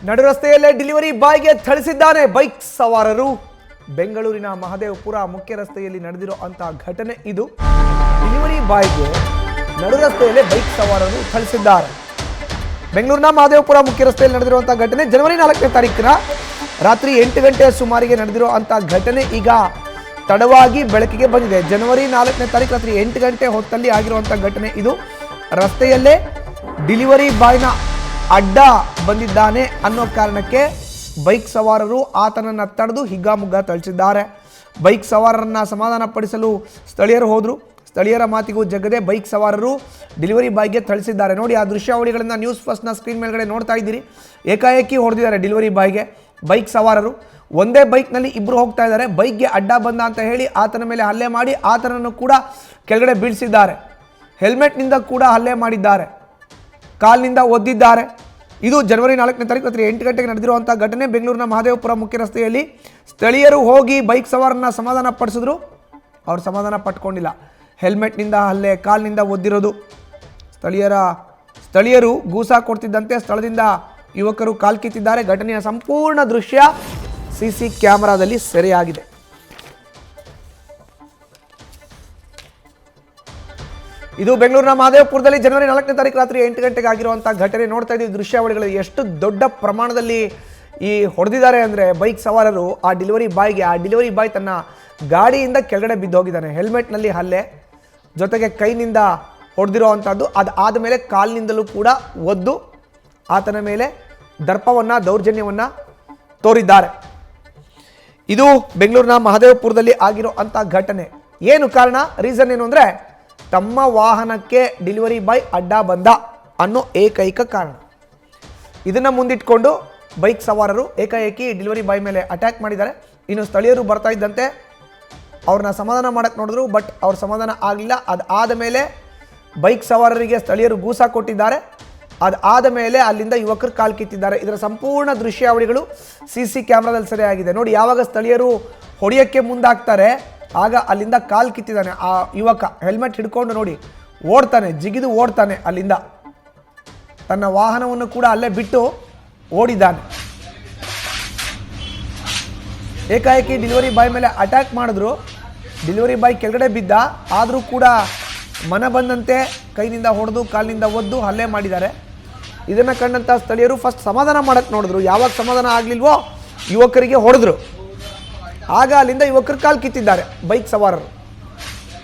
ನಡು ರಸ್ತೆಯಲ್ಲೇ delivery ಬಾಯ್ಗೆ ಥಳಿಸಿದ್ದಾನೆ bike ಸವಾರರು. ಬೆಂಗಳೂರಿನ ಮಹದೇವಪುರ ಮುಖ್ಯ ರಸ್ತೆಯಲ್ಲಿ ನಡೆದಿರೋ ಅಂತ ಘಟನೆ ಇದು. ಡೆಲಿವರಿ ಬಾಯ್ಗೆ ನಡು ರಸ್ತೆಯಲ್ಲೇ ಬೈಕ್ ಸವಾರರು ಥಳಿಸಿದ್ದಾರೆ. ಬೆಂಗಳೂರಿನ ಮಹದೇವಪುರ ಮುಖ್ಯ ರಸ್ತೆಯಲ್ಲಿ ನಡೆದಿರುವಂತಹ ಘಟನೆ ಜನವರಿ 4ನೇ ತಾರೀಕಿನ ರಾತ್ರಿ 8 ಗಂಟೆಯ ಸುಮಾರಿಗೆ ನಡೆದಿರೋ ಅಂತ ಘಟನೆ ಈಗ ತಡವಾಗಿ ಬೆಳಕಿಗೆ ಬಂದಿದೆ. ಜನವರಿ 4ನೇ ತಾರೀಕು ರಾತ್ರಿ 8 ಗಂಟೆ ಹೊತ್ತಲ್ಲಿ ಆಗಿರುವಂಥ ಘಟನೆ ಇದು. ರಸ್ತೆಯಲ್ಲೇ ಡೆಲಿವರಿ ಬಾಯ್ನ ಅಡ್ಡ ಬಂದಿದ್ದಾನೆ ಅನ್ನೋ ಕಾರಣಕ್ಕೆ ಬೈಕ್ ಸವಾರರು ಆತನನ್ನು ತಡೆದು ಹಿಗ್ಗಾಮುಗ್ಗಾ ಥಳಿಸಿದ್ದಾರೆ. ಬೈಕ್ ಸವಾರರನ್ನ ಸಮಾಧಾನ ಪಡಿಸಲು ಸ್ಥಳೀಯರು ಹೋದರು. ಸ್ಥಳೀಯರ ಮಾತಿಗೂ ಜಗದೆ ಬೈಕ್ ಸವಾರರು ಡೆಲಿವರಿ ಬಾಯ್ಗೆ ಥಳಿಸಿದ್ದಾರೆ. ನೋಡಿ, ಆ ದೃಶ್ಯಾವಳಿಗಳನ್ನು ನ್ಯೂಸ್ ಫಸ್ಟ್ನ ಸ್ಕ್ರೀನ್ ಮೇಲ್ಗಡೆ ನೋಡ್ತಾ ಇದ್ದೀರಿ. ಏಕಾಏಕಿ ಹೊಡೆದಿದ್ದಾರೆ ಡೆಲಿವರಿ ಬಾಯ್ಗೆ ಬೈಕ್ ಸವಾರರು. ಒಂದೇ ಬೈಕ್ನಲ್ಲಿ ಇಬ್ಬರು ಹೋಗ್ತಾ ಇದ್ದಾರೆ. ಬೈಕ್ಗೆ ಅಡ್ಡ ಬಂದ ಅಂತ ಹೇಳಿ ಆತನ ಮೇಲೆ ಹಲ್ಲೆ ಮಾಡಿ ಆತನನ್ನು ಕೂಡ ಕೆಳಗಡೆ ಬೀಳಿಸಿದ್ದಾರೆ. ಹೆಲ್ಮೆಟ್ನಿಂದ ಕೂಡ ಹಲ್ಲೆ ಮಾಡಿದ್ದಾರೆ, ಕಾಲ್ನಿಂದ ಒದ್ದಿದ್ದಾರೆ. ಇದು ಜನವರಿ 4ನೇ ತಾರೀಕು ರಾತ್ರಿ 8 ಗಂಟೆಗೆ ನಡೆದಿರುವಂಥ ಘಟನೆ. ಬೆಂಗಳೂರಿನ ಮಹದೇವಪುರ ಮುಖ್ಯ ರಸ್ತೆಯಲ್ಲಿ ಸ್ಥಳೀಯರು ಹೋಗಿ ಬೈಕ್ ಸವಾರನ್ನ ಸಮಾಧಾನ ಪಡಿಸಿದ್ರು. ಅವ್ರು ಸಮಾಧಾನ ಪಟ್ಕೊಂಡಿಲ್ಲ. ಹೆಲ್ಮೆಟ್ನಿಂದ ಹಲ್ಲೆ, ಕಾಲ್ನಿಂದ ಒದ್ದಿರೋದು. ಸ್ಥಳೀಯರು ಗೂಸಾ ಕೊಡ್ತಿದ್ದಂತೆ ಸ್ಥಳದಿಂದ ಯುವಕರು ಕಾಲ್ ಕಿತ್ತಿದ್ದಾರೆ. ಘಟನೆಯ ಸಂಪೂರ್ಣ ದೃಶ್ಯ ಸಿಸಿ ಕ್ಯಾಮೆರಾದಲ್ಲಿ ಸೆರೆಯಾಗಿದೆ. ಇದು ಬೆಂಗಳೂರಿನ ಮಹದೇವಪುರದಲ್ಲಿ ಜನವರಿ 4ನೇ ತಾರೀಕು ರಾತ್ರಿ 8 ಗಂಟೆಗೆ ಆಗಿರುವಂಥ ಘಟನೆ. ನೋಡ್ತಾ ಇದ್ದೀವಿ ದೃಶ್ಯಾವಳಿಗಳು ಎಷ್ಟು ದೊಡ್ಡ ಪ್ರಮಾಣದಲ್ಲಿ ಈ ಹೊಡೆದಿದ್ದಾರೆ ಅಂದರೆ ಬೈಕ್ ಸವಾರರು ಆ ಡೆಲಿವರಿ ಬಾಯ್ ತನ್ನ ಗಾಡಿಯಿಂದ ಕೆಳಗಡೆ ಬಿದ್ದೋಗಿದ್ದಾನೆ. ಹೆಲ್ಮೆಟ್ನಲ್ಲಿ ಹಲ್ಲೆ, ಜೊತೆಗೆ ಕೈನಿಂದ ಹೊಡೆದಿರೋ ಅಂಥದ್ದು. ಅದು ಆದಮೇಲೆ ಕಾಲಿನಿಂದಲೂ ಕೂಡ ಒದ್ದು ಆತನ ಮೇಲೆ ದೌರ್ಜನ್ಯವನ್ನು ತೋರಿದ್ದಾರೆ. ಇದು ಬೆಂಗಳೂರಿನ ಮಹದೇವಪುರದಲ್ಲಿ ಆಗಿರೋ ಅಂಥ ಘಟನೆ. ಏನು ಕಾರಣ, ರೀಸನ್ ಏನು ಅಂದರೆ ತಮ್ಮ ವಾಹನಕ್ಕೆ ಡೆಲಿವರಿ ಬಾಯ್ ಅಡ್ಡ ಬಂದ ಅನ್ನೋ ಏಕೈಕ ಕಾರಣ. ಇದನ್ನು ಮುಂದಿಟ್ಕೊಂಡು ಬೈಕ್ ಸವಾರರು ಏಕಾಏಕಿ ಡೆಲಿವರಿ ಬಾಯ್ ಮೇಲೆ ಅಟ್ಯಾಕ್ ಮಾಡಿದ್ದಾರೆ. ಇನ್ನು ಸ್ಥಳೀಯರು ಬರ್ತಾ ಇದ್ದಂತೆ ಅವ್ರನ್ನ ಸಮಾಧಾನ ಮಾಡೋಕ್ಕೆ ನೋಡಿದ್ರು, ಬಟ್ ಅವ್ರ ಸಮಾಧಾನ ಆಗಲಿಲ್ಲ. ಅದಾದ ಮೇಲೆ ಬೈಕ್ ಸವಾರರಿಗೆ ಸ್ಥಳೀಯರು ಗೂಸಾ ಕೊಟ್ಟಿದ್ದಾರೆ. ಅದಾದ ಮೇಲೆ ಅಲ್ಲಿಂದ ಯುವಕರು ಕಾಲ್ ಕಿತ್ತಿದ್ದಾರೆ. ಇದರ ಸಂಪೂರ್ಣ ದೃಶ್ಯಾವಳಿಗಳು ಸಿಸಿ ಕ್ಯಾಮ್ರಾದಲ್ಲಿ ಸೆರೆಯಾಗಿದೆ. ನೋಡಿ, ಯಾವಾಗ ಸ್ಥಳೀಯರು ಹೊಡೆಯೋಕ್ಕೆ ಮುಂದಾಗ್ತಾರೆ ಆಗ ಅಲ್ಲಿಂದ ಕಾಲ್ ಕಿತ್ತಿದ್ದಾನೆ ಆ ಯುವಕ. ಹೆಲ್ಮೆಟ್ ಹಿಡ್ಕೊಂಡು ನೋಡಿ ಓಡ್ತಾನೆ, ಜಿಗಿದು ಓಡ್ತಾನೆ. ಅಲ್ಲಿಂದ ತನ್ನ ವಾಹನವನ್ನು ಕೂಡ ಅಲ್ಲೇ ಬಿಟ್ಟು ಓಡಿದ್ದಾನೆ. ಏಕಾಏಕಿ ಡೆಲಿವರಿ ಬಾಯ್ ಮೇಲೆ ಅಟ್ಯಾಕ್ ಮಾಡಿದ್ರು. ಡೆಲಿವರಿ ಬಾಯ್ ಕೆಳಗಡೆ ಬಿದ್ದ, ಆದರೂ ಕೂಡ ಮನ ಬಂದಂತೆ ಕೈನಿಂದ ಹೊಡೆದು ಕಾಲಿನಿಂದ ಒದ್ದು ಹಲ್ಲೆ ಮಾಡಿದ್ದಾರೆ. ಇದನ್ನು ಕಂಡಂಥ ಸ್ಥಳೀಯರು ಫಸ್ಟ್ ಸಮಾಧಾನ ಮಾಡೋಕ್ಕೆ ನೋಡಿದ್ರು. ಯಾವಾಗ ಸಮಾಧಾನ ಆಗಲಿಲ್ವೋ ಯುವಕರಿಗೆ ಹೊಡೆದ್ರು. ಆಗ ಅಲ್ಲಿಂದ ಯುವಕರು ಕಾಲ್ ಕಿತ್ತಿದ್ದಾರೆ ಬೈಕ್ ಸವಾರರು.